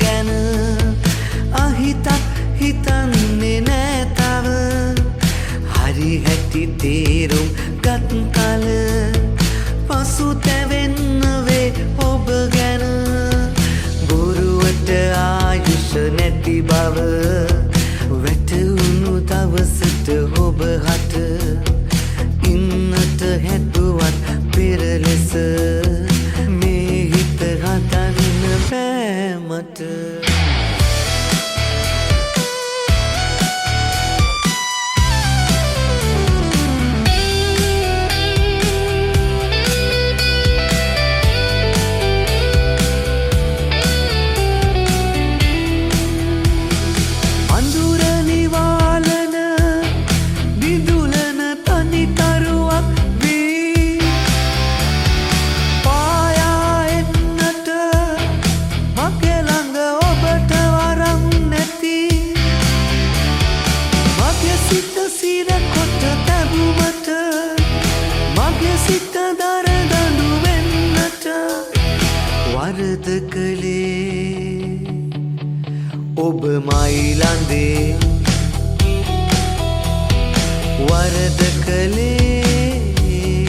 ගැන අහිතක් හිතන්නේ නෑ තව හරි හැටි තේරුම් ගත් කල පසුතැවෙන්න වේ ඔබ ගැන බොරුවට ආයුෂ නැති බව වැටුණු දවසට ඔබ හට ඉන්නට හැදුවත් පෙර ලෙස මේ හිත හදන්න බෑ මට වරද කළේ ඔබ මයිලන්දේ වරද කළේ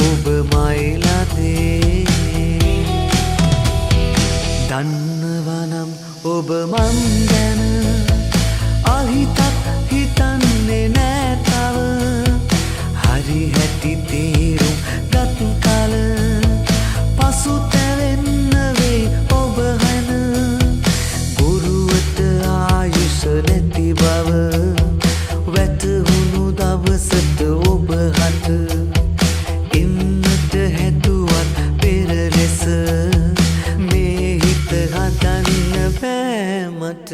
ඔබ මයිලන්දේ දන්නවනම් ඔබ මන් ගැන අහිතක් හිතන්නේ නෑ තව හරි හැටි තේරුම් ගත් කල පසුතැවෙන්න වේ ඔබ හැන බොරුවට ආයුෂ නැති බව වැටහුණු දවසට ඔබ හට ඉන්නට හැදුවත් පෙර ලෙස මේ හිත හදන්න බෑ මට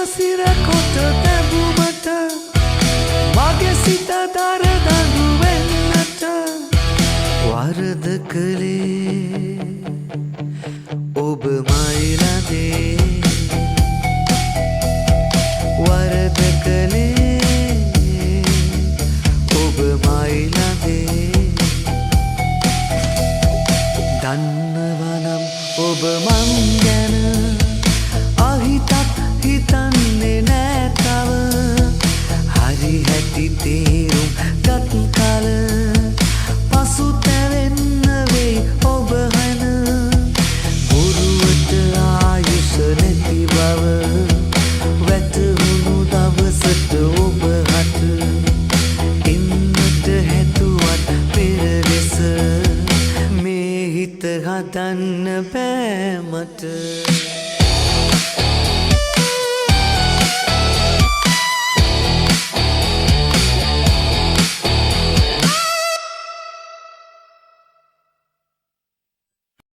සිරකොට තැබුමට මගේ සිත දරදඬු වෙන්නට වරද කළේ ඔබ මයිලදේ වරද කළේ ඔබ මයිලදේ දන්නවනම් ඔබ මන් ගැන අහිතක් හිතන්නේ නෑ තව හරි හැටි තේරුම් ගත් කල පසුතැවෙන්න වේ ඔබ හැන බොරුවට ආයුෂ නැති බව වැටහුණු දවසට ඔබ හට ඉන්නට හැදුවත් පෙර ලෙස මේ හිත හදන්න බෑ මට